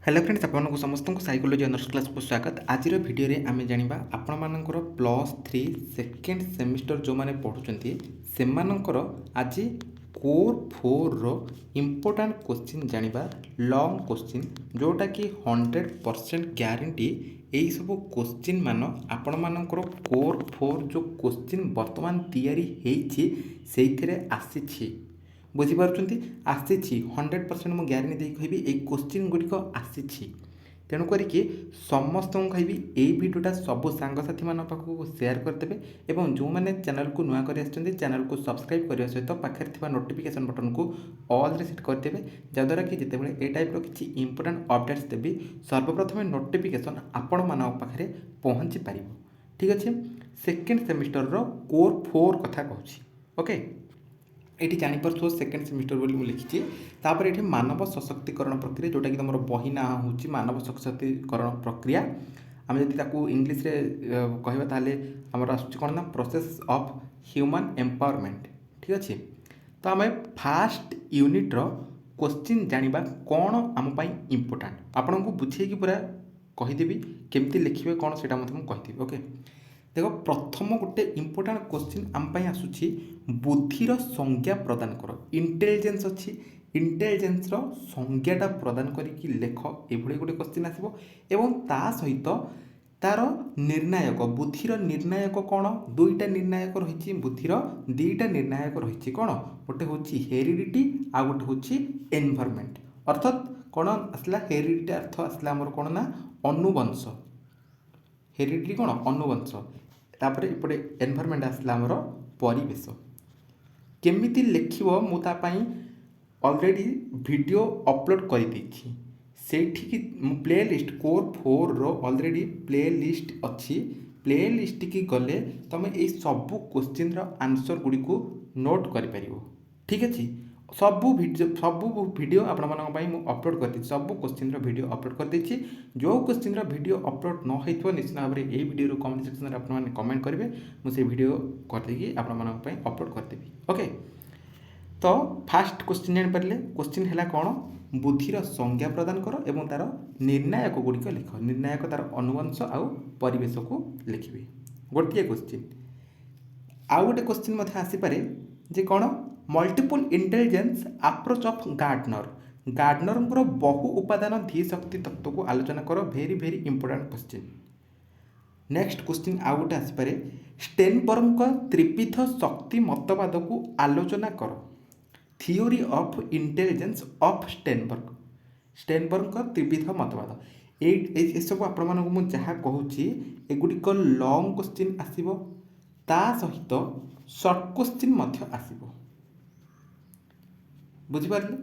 Hello friends आपको समस्त को साइकोलोजी ऑनर्स क्लास को स्वागत। आज वीडियो रे आमे जानिबा आपण मानकर +3 सेकेंड सेमिस्टर जो माने पढुचंती से मानकर आज कोर 4 रो इंपोर्टेंट क्वेश्चन जानिबा लॉन्ग क्वेश्चन जोटा कि 100% ग्यारंटी यही सब क्वेश्चन मान आपण मानकर कोर 4 जो क्वेश्चन वर्तमान तैयारी हेछि सेइथिरे आसीछि बुझीपार्टी आसी 100% मुझे ग्यारंटी दे कहि ये क्वेश्चन गुड़िक आसी तेणु करके समस्त कहि ये भिडियोटा सब सांगसाथी मान पाखक सेयार करदे और जो मैंने चैनल को नुआ कर चैनल को सब्सक्राइब करने सहित पाखे नोटिफिकेशन बटन को ऑल रे सेट करदे जहाँद्वारा कि जिते ये टाइप किसी इंपोर्टेंट अपडेट्स देवी सर्वप्रथम नोटिफिकेशन आपण मान पाखे पहुँची पार। ठीक अच्छे सेकेंड सेमिस्टर रो कोर 4 कथा कहूँ ओके ये जापर सेकेंड सेमिस्टर बोली मुझे लिखी तापर ये मानव सशक्तिकरण प्रक्रिया जोटा कि तुम बही ना हूँ मानव सशक्तिकरण प्रक्रिया आम जब इंग्लीश कहवा ताले आमर आसूँ कौन ना प्रोसेस ऑफ ह्यूमन एम्पावरमेंट। ठीक अच्छे तो आम फास्ट यूनिट्र क्वेश्चन जानिबा कौन आम इम्पोर्टाट आपन को बुझे पूरा कहीदेवी केमती लिखे कौन से कहीदेवी ओके देख प्रथम गोटे इंपोर्टाट क्वेश्चन आम आसूँ बुद्धिर संज्ञा प्रदान कर इंटेलिजेंस अच्छी इंटेलिजेंस संज्ञाटा प्रदान करके लेख ये गोटे क्वेश्चन आसो एवं ता सहित तार निर्णायक बुद्धिर निर्णायक कौन दुईटा निर्णायक रही बुद्धिर दुईटा निर्णायक रही कौन गोटे हूँ हेरिडिटी आ गोटे हूँ एनवायरनमेंट अर्थात कौन आसला हेरिडिटी अर्थ आसला आमर कौन ना अनुवंश हेरिडिटी कौन अनुवंश तापर एपटे एनवायरनमेंट आसला आमर परिवेश केमिति लिखिबो मु ता पई ऑलरेडी वीडियो अपलोड कर देछि सेठी मु प्ले लिस्ट कोर 4 रो ऑलरेडी प्ले लिस्ट अच्छी प्ले लिस्ट की गले तुम ये सब क्वेश्चन रो आंसर गुडी को नोट कर परिबो। ठीक अछि सब वीडियो आपण मानक पई मु अपलोड कर दी सब क्वेश्चन रो वीडियो अपलोड कर देछि जो क्वेश्चन रो वीडियो अपलोड न होइथो निश्चित भाव में ये वीडियो रो कमेंट सेक्शन रे आपण माने कमेंट करेंगे मुझे वीडियो कर देगी आपण मानक पई अपलोड कर देबी। ओके तो फास्ट क्वेश्चन जान पारे क्वेश्चन है कौन बुद्धिर संज्ञा प्रदान कर एवं तार निर्णायक गुड़िक लिख निर्णायक तार अनुवंश आउ परिवेश को लिखिए गोटे क्वेश्चन आउ गोटे क्वेश्चन आसीपे जे कौन multiple intelligence approach of Gardner बहु उपादान धी शक्ति तत्व को आलोचना कर very very important question. Next question आउ गोटे आसीपे स्टेनबर्ग त्रिविध शक्ति मतवाद को आलोचना कर theory of intelligence of Steinberg त्रिविध मतवाद ये सब आपण मानक जहाँ कहूँ एगुड़िक लॉन्ग क्वेश्चन आसीबो ता सहित शॉर्ट क्वेश्चन आसीबो बुझिपारे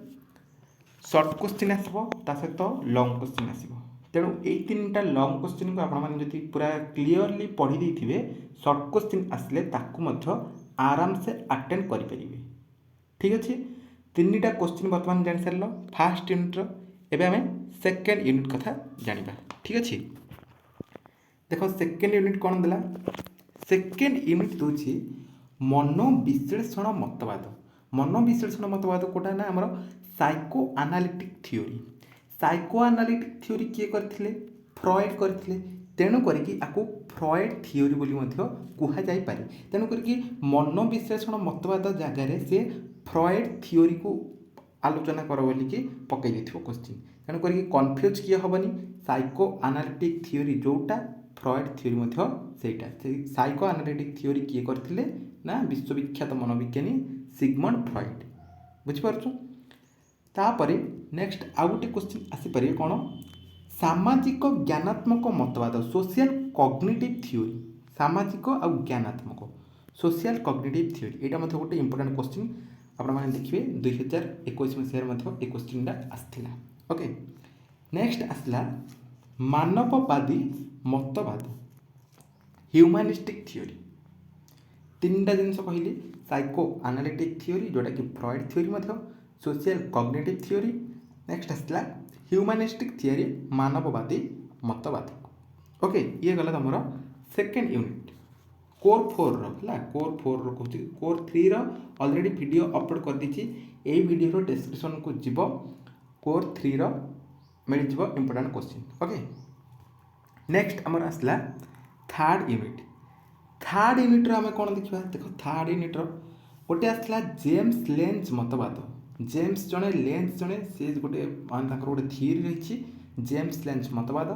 शॉर्ट क्वेश्चन आसीबो ता सहित लॉन्ग क्वेश्चन आसीबो तेणु ये 3टा लॉन्ग क्वेश्चन को आपड़ी पूरा क्लीयरली पढ़ी देथिबे शॉर्ट क्वेश्चन आसले ताकू मध्य आराम से अटेंड करें। ठीक अच्छे 3टा क्वेश्चन बर्तमान जान सार फास्ट यूनिट्र एवं आम सेकेंड यूनिट कथा जानिबा। ठीक अच्छे देख सेकेंड यूनिट कौन देला सेकेंड यूनिट दूसरी मनोविश्लेषण मतवाद कोटा ना आमर साइको एनालिटिक थ्योरी किए करथिले फ्रॉयड करथिले तेणु करके आपको फ्रॉयड थ्योरी बोली कह जाई पारे तेणु करके मनोविश्लेषण मतवाद जगार से फ्रॉयड थ्योरी को आलोचना कर बोलिकी पकई देथिबो क्वेश्चन तेणु करके कन्फ्यूज किए हेबनी साइको एनालिटिक थ्योरी जोटा फ्रॉयड थ्योरी सेटा साइको एनालिटिक थ्योरी किए करथिले ना विश्वविख्यात मनोविज्ञानी सिगमंड फ्रॉयड बुझिपारछु। तापरे नेक्स्ट आउ गोटे क्वेश्चन आसीपारे कौन सामाजिक ज्ञानात्मक मतवाद सोशल कॉग्निटिव थ्योरी सामाजिक आउ ज्ञानात्मक सोशल कॉग्निटिव थ्योरी यहाँ गोटे इंपोर्टेंट क्वेश्चन आपण मैंने देखिए 2021 मसीह ये क्वेश्चन आसला। ओके नेक्स्ट आसला मानववादी मतवाद ह्यूमानिस्टिक थ्योरी 3टा जिन कहली साइको एनालिटिक थ्योरी जोटा कि Freud theory social cognitive theory next आसला ह्यूमानिस्टिक थ्योरी मानववादी मतवाद। ओके ये गला तुम सेकेंड यूनिट कोर 4 रा कोर 4 रो कहूँ कोर 3 रा ऑलरेडी वीडियो अपलोड कर दी यही वीडियो डिस्क्रिप्शन को जीव कोर 3 रा मिल इंपोर्टाट क्वेश्चन ओके। नेक्स्ट आमर आसला थर्ड यूनिट। थर्ड यूनिट्र आम कौन देखा देख थर्ड यूनिट्र गोटे आसला जेम्स लेंज मतवाद। जेम्स जड़े लेंज जड़े सी गोटे गोटे थियरी रही जेम्स लेंज मतवाद।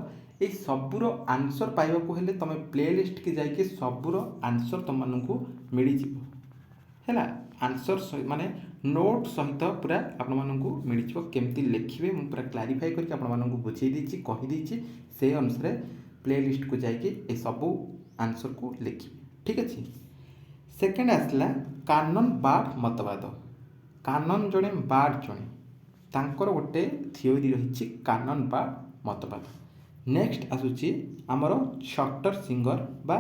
ये सबूर आंसर पाइबा हेले तुम प्ले लिस्ट की जाइए सबूर आंसर तुमको मिल है आंसर माने नोट सहित पूरा आपण मिल केमती लिखे मुझे पूरा क्लारीफाई करके बुझे देती कहीदे से अनुसार प्ले लिस्ट को जाइए सबू आंसर को लिखी ठीक अच्छे। सेकेंड आसला कानन बार्ड मतवाद। कानन जड़े बार्ड जड़े तांकर गोटे थियोरी रही कानन बार्ड मतवाद। नेक्स्ट आसूची आमर शटर सिंगर बा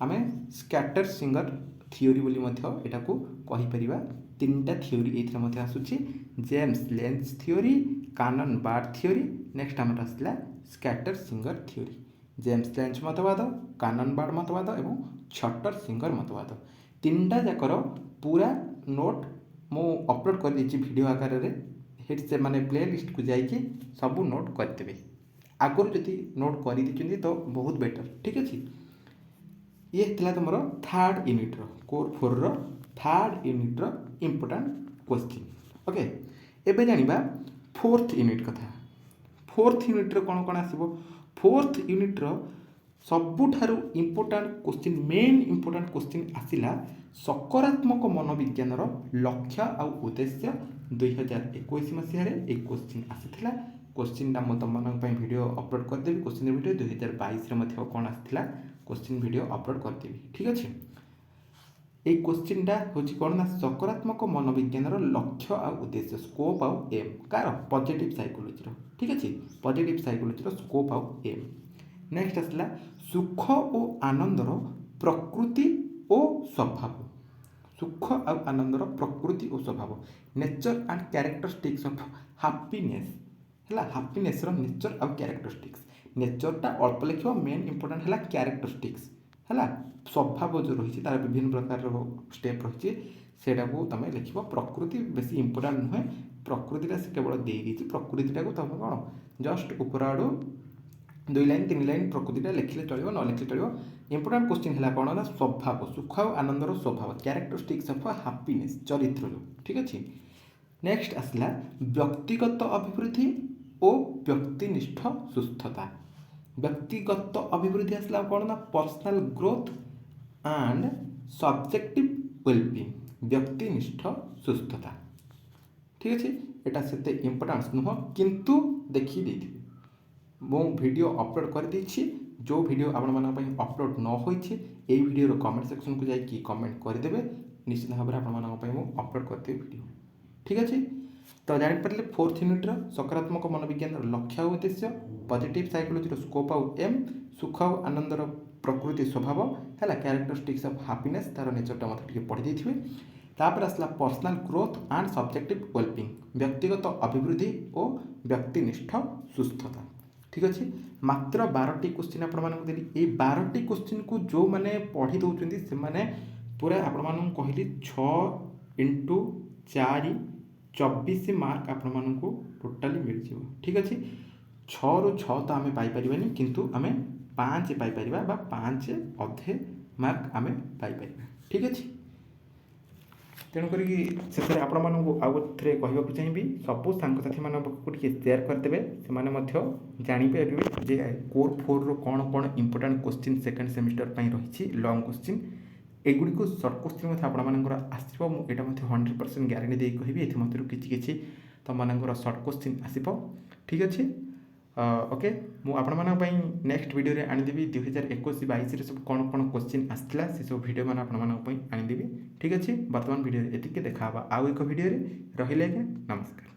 आमे स्कैटर सिंगर थियोरी बोली एटा को कहि परिबा। तीनटा थियोरी एथरे मध्ये आसूची James Lange theory, Cannon Bard theory, next आमर आसला Schachter Singer theory. James Lange मतवाद, कानन बार्ड मतवाद एवं शटर सिंगर मतवाद तीनटा जाकर पूरा नोट मु अपलोड कर देछि वीडियो आकार रे से माने प्ले लिस्ट को जाइए सबू नोट करदेवे। आगुरी जदि नोट कर दी तो बहुत बेटर ठीक अच्छे। ये थी तुम थर्ड यूनिट्र कोर 4 थर्ड यूनिट्र इंपोर्टाट क्वेश्चन ओके। एबे जानिबा फोर्थ यूनिट कथा। फोर्थ यूनिट्र कौन कौन आसो फोर्थ यूनिट्र सबुठारु important question main important question आसिला सकारात्मक मनोविज्ञान लक्ष्य आउ उद्देश्य 2021 मसीह एक क्वेश्चन आसाला। क्वेश्चन मुझे तुम वीडियो अपलोड करदेवी क्वेश्चन वीडियो 2022 कौन आसाला क्वेश्चन वीडियो अपलोड करदेवी ठीक अच्छे। ये क्वेश्चन हूँ कौन ना सकारात्मक मनोविज्ञान लक्ष्य आउ उद्देश्य स्कोप आउ एम कार पॉजिटिव साइकोलॉजी ठीक अच्छे। पॉजिटिव साइकोलॉजी स्कोप आउ एम। नेक्स्ट आसला सुख और आनंदर प्रकृति और स्वभाव। सुख और आनंदर प्रकृति और स्वभाव nature and characteristics of happiness है हैप्पीनेस नेचर और कैरेक्टरिस्टिक्स। नेचरटा अल्प लिख मेन इंपोर्टाट है कैरेक्टरिस्टिक्स है स्वभाव जो रही तार विभिन्न प्रकार स्टेप रही सेटा को तुम लिख। प्रकृति बेसी इंपोर्टाट नुहे प्रकृतिटा से केवल देदी प्रकृतिटा को तुम कौन जस्ट ऊपर आड़ू 2 लाइन 3 लाइन प्रकृतिटा लिखले चलो न लिखले चलो। इंपोर्टाट क्वेश्चन है कौन ना स्वभाव सुख और आनंदर स्वभाव कैरेक्टरिस्टिक्स ऑफ हैप्पीनेस चरित्र जो ठीक अच्छे। नेक्स्ट आसला व्यक्तिगत अभिवृद्धि और व्यक्तिनिष्ठ सुस्थता। व्यक्तिगत अभिवृद्धि आसला कौन ना personal growth and subjective wellbeing व्यक्तिनिष्ठ सुस्थता ठीक अच्छे। यहाँ से इंपोर्टान्स नुह किंतु देखी देती मो वीडियो अपलोड कर देछि। जो वीडियो आपण अपलोड न होइछे ए वीडियो कमेंट सेक्शन को जाइए कमेंट करदे निश्चित भाव में अपलोड करदेवी वीडियो ठीक अच्छे। तो जापारे फोर्थ यूनिट्र सकारात्मक मनोविज्ञान लक्ष्य और उद्देश्य पॉजिटिव साइकोलॉजी स्कोप आउ एम सुख और आनंदर प्रकृति स्वभाव है कैरेक्टरिस्टिक्स ऑफ हैप्पीनेस तार नेचरटा मतलब पढ़ी देथिबे। तापर आसला personal growth and subjective wellbeing व्यक्तिगत अभिवृद्धि और व्यक्तिनिष्ठ सुस्थता ठीक अच्छे। मात्र 12टी क्वेश्चन आपको देली। ये 12टी क्वेश्चन को जो मैंने पढ़ी दौरान से मैंने पूरा आपण कहली 6 × 4 24 मार्क आपको टोटाली मिल जाए ठीक अच्छे। 6 ରୁ 6 तो आम पाइपर किंतु आम 5 पाइपर 5 अधे मार्क आम पाइपर ठीक अच्छे। तेणुक शेष में आपण आउ थे कहवाक चाहिए सबू सांगसाथी मानक सेयार करदे से जापर जे कोर 4 कौन कौन इंपोर्टाट क्वेश्चन सेकेंड सेमिस्टर रही लॉन्ग क्वेश्चन एगुड़ी सर्ट क्वेश्चन आपर आसो मुझे 100% ग्यारंटी दे कहि ये किसी तुम सर्ट क्वेश्चन आसो ठीक अच्छे ओके। मुझे नेक्स्ट वीडियो आनीदेवी 2021-22 सब कौन कौन क्वेश्चन आसाला से सब वीडियो मैंने आनीदेवी ठीक अच्छे। बर्तमान वीडियो एतिक देखा आउ एक वीडियो रही नमस्कार।